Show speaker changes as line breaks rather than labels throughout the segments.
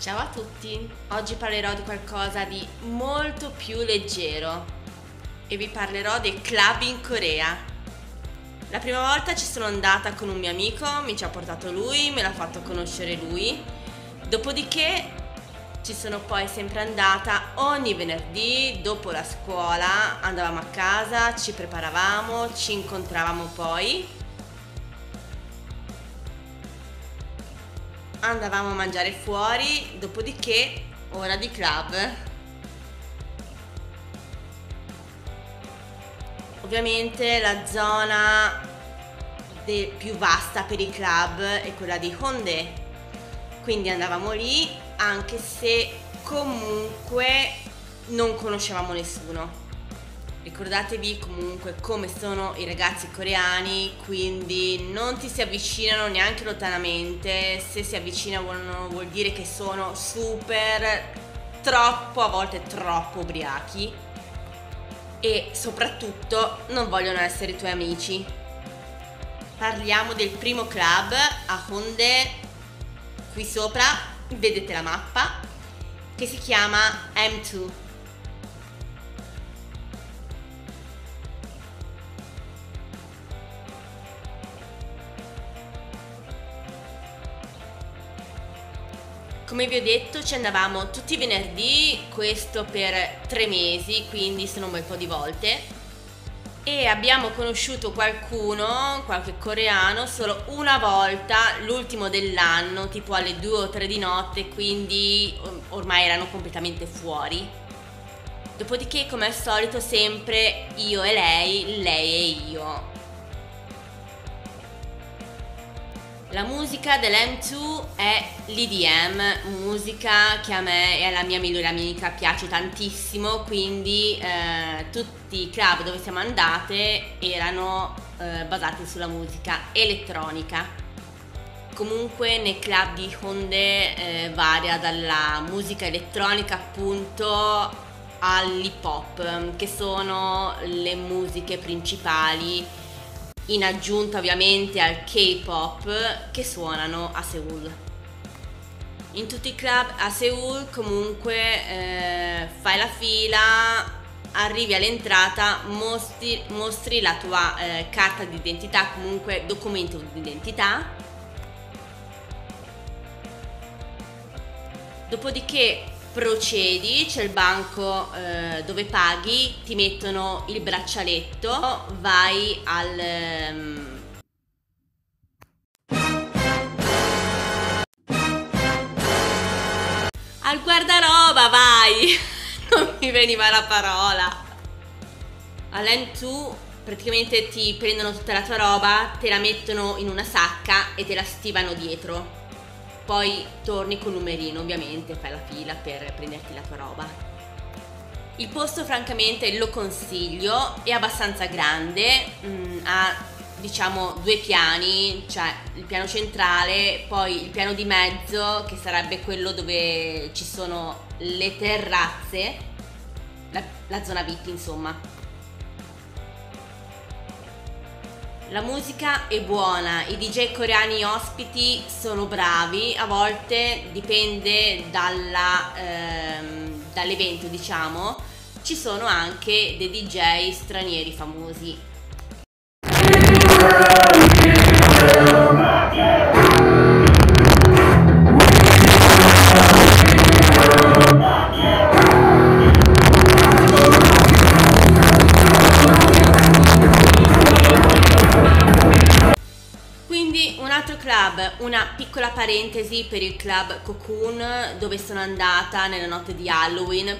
Ciao a tutti, oggi parlerò di qualcosa di molto più leggero e vi parlerò dei club in Corea. La prima volta ci sono andata con un mio amico, mi ci ha portato lui, me l'ha fatto conoscere lui, dopodiché ci sono poi sempre andata ogni venerdì dopo la scuola, andavamo a casa, ci preparavamo, ci incontravamo poi. Andavamo a mangiare fuori, dopodiché ora di club. Ovviamente la zona più vasta per i club è quella di Hongdae, quindi andavamo lì anche se comunque non conoscevamo nessuno. Ricordatevi comunque come sono i ragazzi coreani, quindi non ti si avvicinano neanche lontanamente. Se si avvicinano vuol dire che sono super, troppo, a volte troppo ubriachi e soprattutto non vogliono essere i tuoi amici. Parliamo del primo club a Hongdae. Qui sopra vedete la mappa che si chiama M2. Come vi ho detto ci andavamo tutti i venerdì, questo per 3 mesi, quindi sono un bel po' di volte, e abbiamo conosciuto qualche coreano solo una volta, l'ultimo dell'anno, tipo alle 2 o 3 di notte, quindi ormai erano completamente fuori. Dopodiché, come al solito, sempre io e lei e io. La musica dell'M2 è l'EDM, musica che a me e alla mia migliore amica piace tantissimo, quindi tutti i club dove siamo andate erano basati sulla musica elettronica. Comunque nei club di Hongdae varia dalla musica elettronica appunto all'hip hop, che sono le musiche principali, in aggiunta ovviamente al K-pop che suonano a Seoul. In tutti i club a Seoul comunque fai la fila, arrivi all'entrata, mostri la tua carta d'identità, comunque documento d'identità, dopodiché procedi, c'è il banco dove paghi, ti mettono il braccialetto, vai al guardaroba, vai! Non mi veniva la parola. All'M2 praticamente ti prendono tutta la tua roba, te la mettono in una sacca e te la stivano dietro. Poi torni col numerino, ovviamente fai la fila per prenderti la tua roba. Il posto francamente lo consiglio, è abbastanza grande, ha diciamo 2 piani, cioè il piano centrale, poi il piano di mezzo che sarebbe quello dove ci sono le terrazze, la zona VIP insomma. La musica è buona, i DJ coreani ospiti sono bravi, a volte dipende dall'evento diciamo, ci sono anche dei DJ stranieri famosi. Un altro club, una piccola parentesi per il club Cocoon dove sono andata nella notte di Halloween,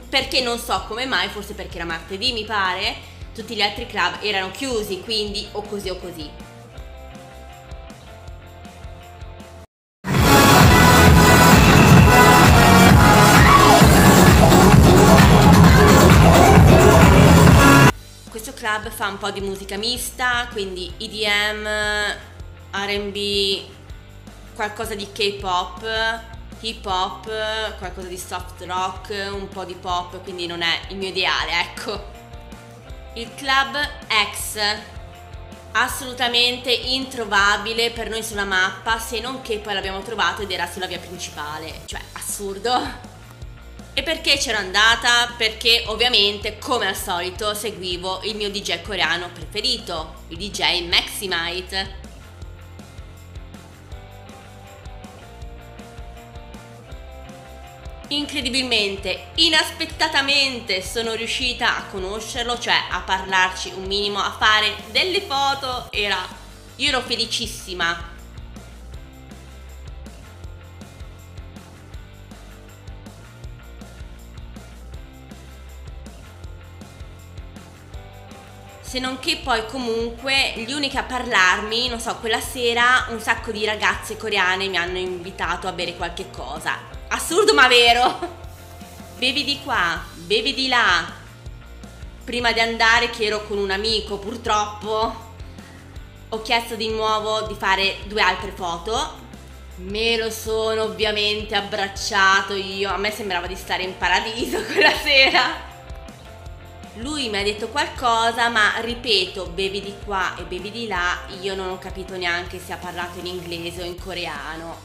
perché non so come mai, forse perché era martedì mi pare, tutti gli altri club erano chiusi, quindi o così o così. Questo club fa un po' di musica mista, quindi EDM, R&B, qualcosa di K-pop, hip hop, qualcosa di soft rock, un po' di pop, quindi non è il mio ideale, ecco. Il club X assolutamente introvabile per noi sulla mappa, se non che poi l'abbiamo trovato ed era sulla via principale, cioè assurdo. E perché c'ero andata? Perché ovviamente, come al solito, seguivo il mio DJ coreano preferito, il DJ Maximite. Incredibilmente, inaspettatamente sono riuscita a conoscerlo, cioè a parlarci un minimo, a fare delle foto, io ero felicissima. Se non che poi comunque gli unici a parlarmi, non so, quella sera un sacco di ragazze coreane mi hanno invitato a bere qualche cosa. Assurdo ma vero! Bevi di qua, bevi di là. Prima di andare, che ero con un amico purtroppo, ho chiesto di nuovo di fare 2 altre foto. Me lo sono ovviamente abbracciato io, a me sembrava di stare in paradiso quella sera. Lui mi ha detto qualcosa, ma ripeto, bevi di qua e bevi di là, io non ho capito neanche se ha parlato in inglese o in coreano.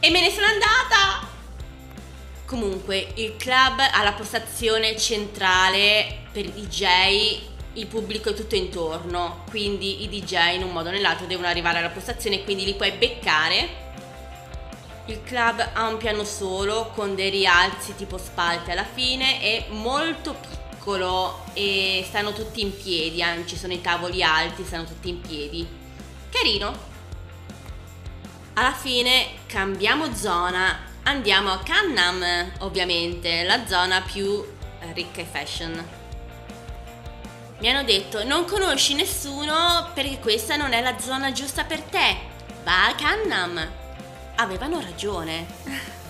E me ne sono andata! Comunque, il club ha la postazione centrale per i DJ, il pubblico è tutto intorno, quindi i DJ in un modo o nell'altro devono arrivare alla postazione, quindi li puoi beccare. Il club ha un piano solo con dei rialzi tipo spalte alla fine, è molto piccolo e stanno tutti in piedi, ci sono i tavoli alti, stanno tutti in piedi. Carino. Alla fine cambiamo zona, andiamo a Gangnam, ovviamente, la zona più ricca e fashion. Mi hanno detto: non conosci nessuno perché questa non è la zona giusta per te, va a Gangnam. Avevano ragione.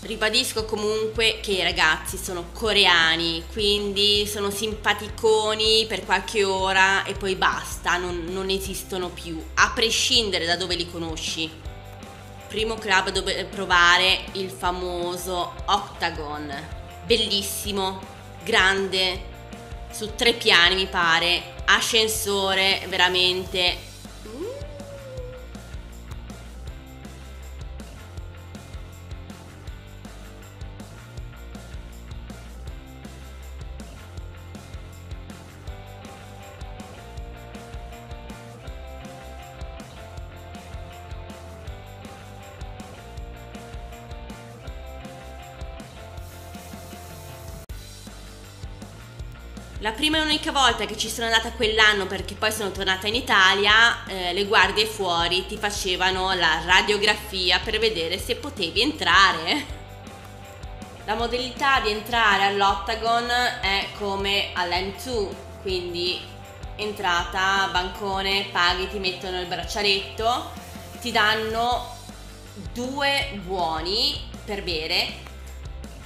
Ribadisco comunque che i ragazzi sono coreani, quindi sono simpaticoni per qualche ora e poi basta, non esistono più, a prescindere da dove li conosci. Primo club dove provare il famoso Octagon, bellissimo, grande, su 3 piani mi pare, ascensore veramente. La prima e unica volta che ci sono andata quell'anno, perché poi sono tornata in Italia, le guardie fuori ti facevano la radiografia per vedere se potevi entrare. La modalità di entrare all'Octagon è come all'M2, quindi entrata, bancone, paghi, ti mettono il braccialetto, ti danno 2 buoni per bere.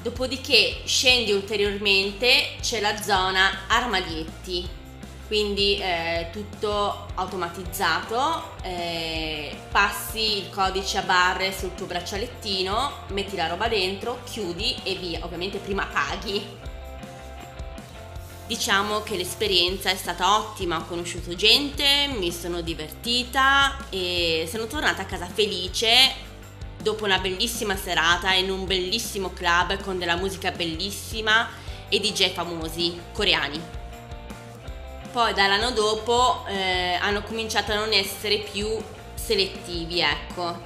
Dopodiché scendi ulteriormente, c'è la zona armadietti, quindi tutto automatizzato, passi il codice a barre sul tuo braccialettino, metti la roba dentro, chiudi e via, ovviamente prima paghi. Diciamo che l'esperienza è stata ottima, ho conosciuto gente, mi sono divertita e sono tornata a casa felice dopo una bellissima serata in un bellissimo club con della musica bellissima e DJ famosi coreani. Poi dall'anno dopo hanno cominciato a non essere più selettivi, ecco.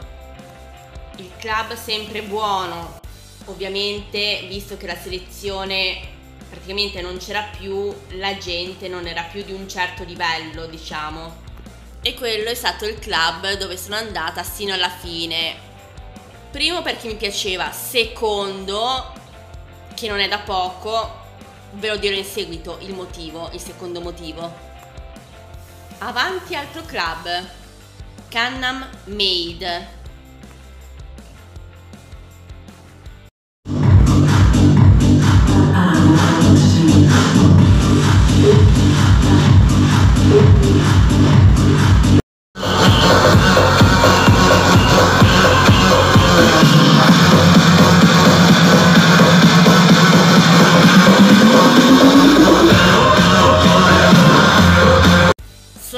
Il club sempre buono, ovviamente, visto che la selezione praticamente non c'era più, la gente non era più di un certo livello, diciamo. E quello è stato il club dove sono andata sino alla fine. Primo perché mi piaceva, secondo che non è da poco, ve lo dirò in seguito il motivo, il secondo motivo. Avanti altro club, Gangnam Made.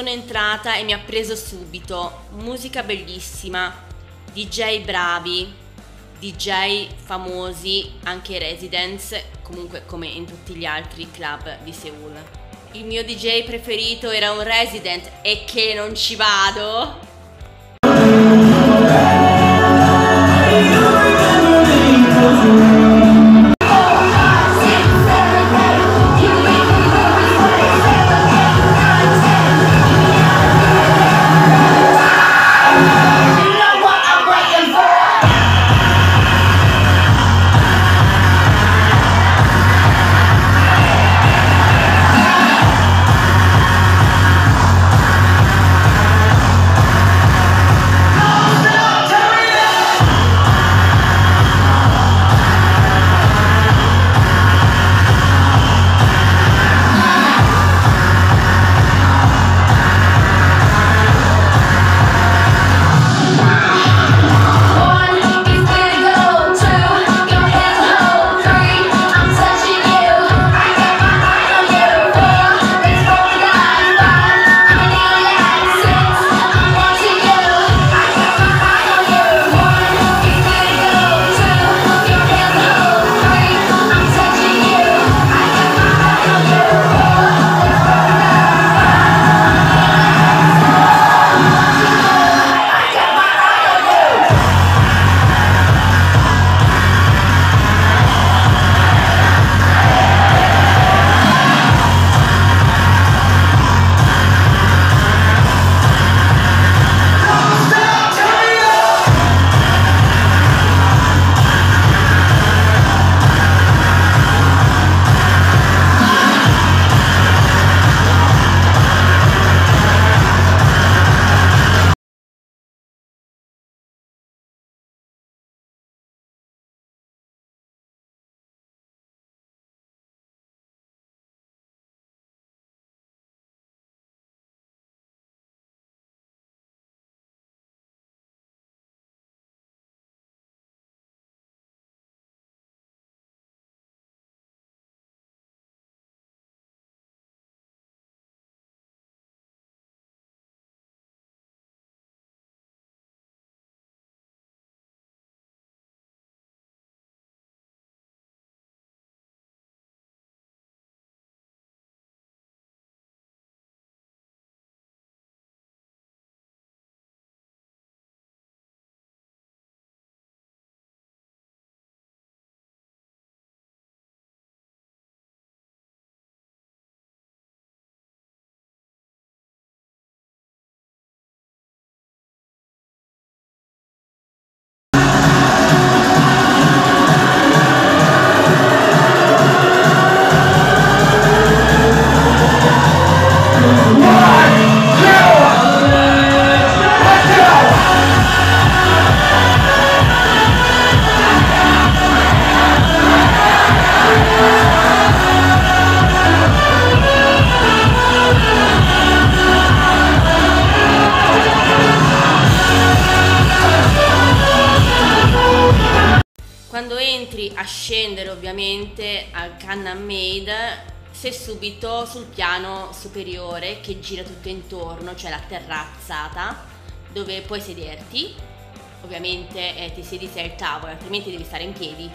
Sono entrata e mi ha preso subito, musica bellissima, DJ bravi, DJ famosi, anche residents, comunque come in tutti gli altri club di Seul. Il mio DJ preferito era un resident e che non ci vado. Quando entri a scendere ovviamente al Can-Am Made, sei subito sul piano superiore che gira tutto intorno, c'è la terrazzata dove puoi sederti, ovviamente ti siedi se hai il tavolo, altrimenti devi stare in piedi.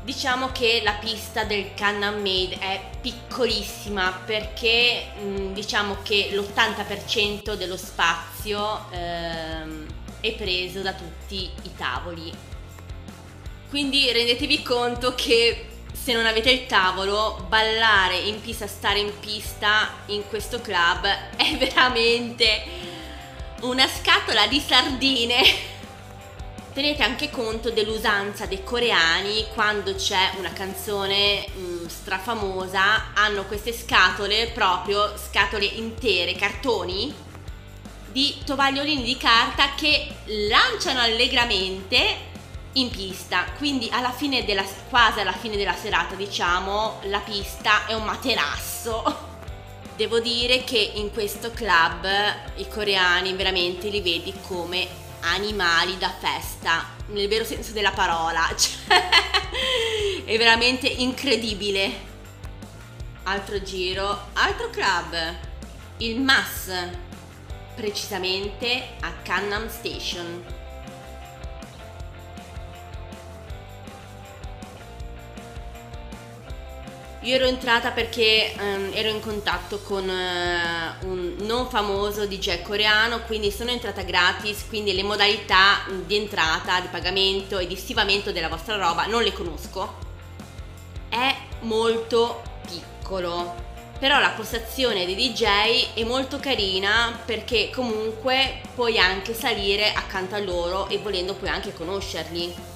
Diciamo che la pista del Can-Am Made è piccolissima perché diciamo che l'80% dello spazio è preso da tutti i tavoli. Quindi rendetevi conto che se non avete il tavolo, ballare in pista, stare in pista in questo club è veramente una scatola di sardine. Tenete anche conto dell'usanza dei coreani: quando c'è una canzone strafamosa hanno queste scatole, proprio scatole intere, cartoni di tovagliolini di carta che lanciano allegramente in pista. Quindi quasi alla fine della serata, diciamo, la pista è un materasso. Devo dire che in questo club i coreani veramente li vedi come animali da festa, nel vero senso della parola, cioè, è veramente incredibile. Altro giro, altro club, il MAS, precisamente a Gangnam Station. Io ero entrata perché ero in contatto con un non famoso DJ coreano, quindi sono entrata gratis, quindi le modalità di entrata, di pagamento e di stivamento della vostra roba non le conosco. È molto piccolo, però la postazione dei DJ è molto carina perché comunque puoi anche salire accanto a loro e volendo puoi anche conoscerli.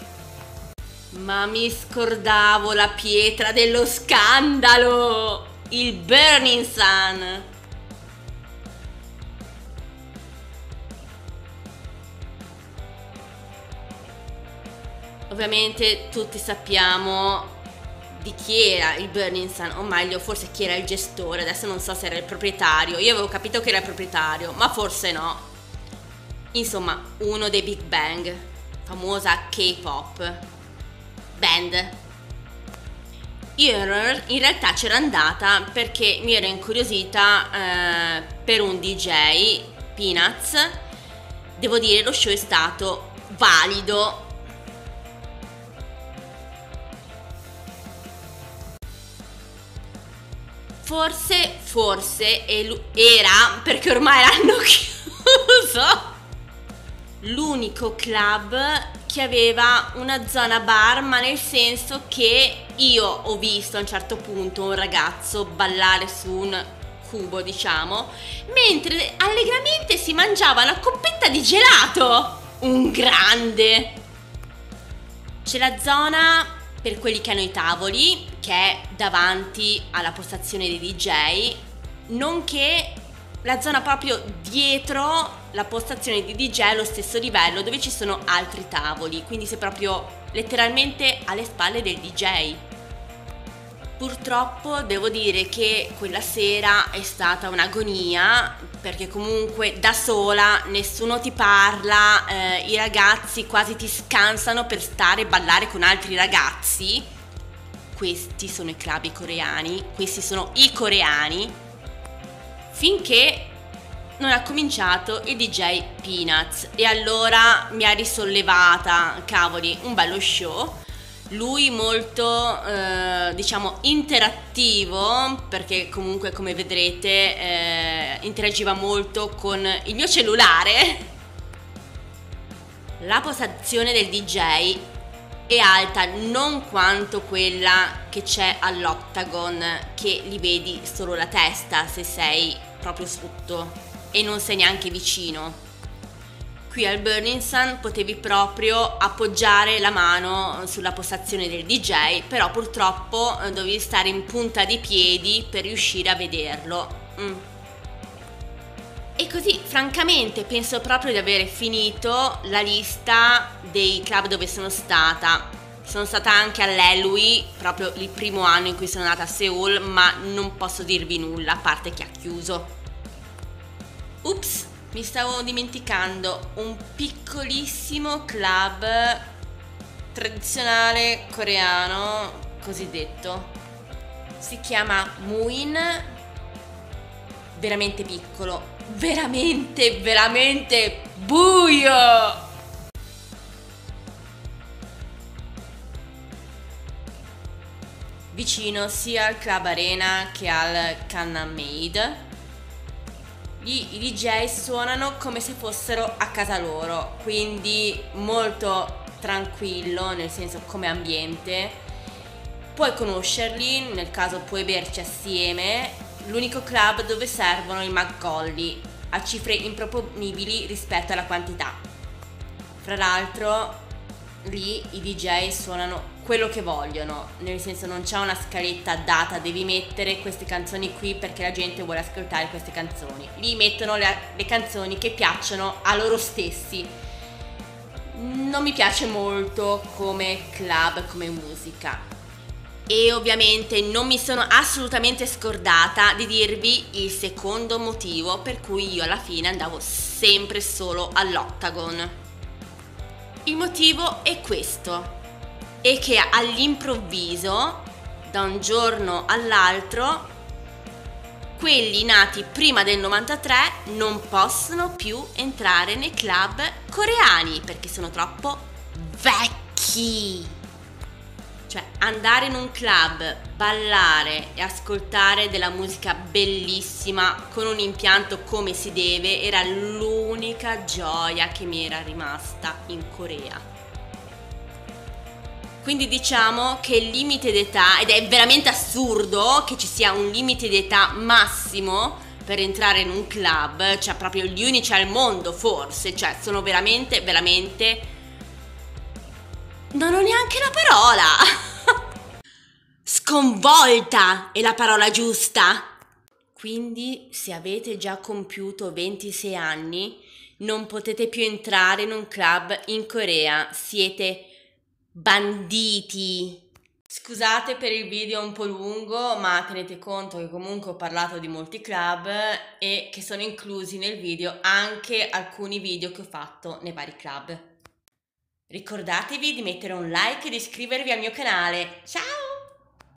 Ma mi scordavo la pietra dello scandalo, il Burning Sun. Ovviamente tutti sappiamo di chi era il Burning Sun, o meglio forse chi era il gestore, adesso non so se era il proprietario, io avevo capito che era il proprietario, ma forse no. Insomma, uno dei Big Bang, famosa K-pop band. Io in realtà c'ero andata perché mi ero incuriosita per un DJ, Peanuts. Devo dire lo show è stato valido. Forse era, perché ormai l'hanno chiuso, l'unico club che aveva una zona bar, ma nel senso che io ho visto a un certo punto un ragazzo ballare su un cubo, diciamo, mentre allegramente si mangiava una coppetta di gelato. Un grande! C'è la zona per quelli che hanno i tavoli, che è davanti alla postazione dei DJ, nonché la zona proprio dietro la postazione di DJ allo stesso livello, dove ci sono altri tavoli, quindi sei proprio letteralmente alle spalle del DJ. Purtroppo devo dire che quella sera è stata un'agonia, perché comunque da sola nessuno ti parla, i ragazzi quasi ti scansano per stare e ballare con altri ragazzi. Questi sono i club coreani, questi sono i coreani, finché non ha cominciato il DJ Peanuts, e allora mi ha risollevata. Cavoli, un bello show. Lui molto diciamo interattivo, perché comunque come vedrete interagiva molto con il mio cellulare. La postazione del DJ è alta non quanto quella che c'è all'Octagon, che li vedi solo la testa se sei proprio sotto e non sei neanche vicino. Qui al Burning Sun potevi proprio appoggiare la mano sulla postazione del DJ, però purtroppo dovevi stare in punta di piedi per riuscire a vederlo. E così, francamente, penso proprio di aver finito la lista dei club dove sono stata. Sono stata anche all'Elui, proprio il primo anno in cui sono andata a Seoul, ma non posso dirvi nulla, a parte che ha chiuso. Ups! Mi stavo dimenticando un piccolissimo club tradizionale coreano, cosiddetto. Si chiama Muin, veramente piccolo, veramente buio! Vicino sia al Club Arena che al Gangnam Made. I DJ suonano come se fossero a casa loro, quindi molto tranquillo, nel senso come ambiente. Puoi conoscerli, nel caso puoi berci assieme. L'unico club dove servono il McColly a cifre improponibili rispetto alla quantità. Fra l'altro lì i DJ suonano quello che vogliono, nel senso non c'è una scaletta data, devi mettere queste canzoni qui perché la gente vuole ascoltare queste canzoni. Lì mettono le canzoni che piacciono a loro stessi. Non mi piace molto come club, come musica. E ovviamente non mi sono assolutamente scordata di dirvi il secondo motivo per cui io alla fine andavo sempre solo all'Octagon. Il motivo è questo, è che all'improvviso, da un giorno all'altro, quelli nati prima del 93 non possono più entrare nei club coreani perché sono troppo vecchi. Cioè, andare in un club, ballare e ascoltare della musica bellissima con un impianto come si deve era l'unica gioia che mi era rimasta in Corea. Quindi diciamo che il limite d'età, ed è veramente assurdo che ci sia un limite d'età massimo per entrare in un club, cioè proprio gli unici al mondo forse, cioè sono veramente, veramente... Non ho neanche la parola! Sconvolta è la parola giusta! Quindi se avete già compiuto 26 anni non potete più entrare in un club in Corea, siete banditi. Scusate per il video un po' lungo, ma tenete conto che comunque ho parlato di molti club e che sono inclusi nel video anche alcuni video che ho fatto nei vari club. Ricordatevi di mettere un like e di iscrivervi al mio canale. Ciao!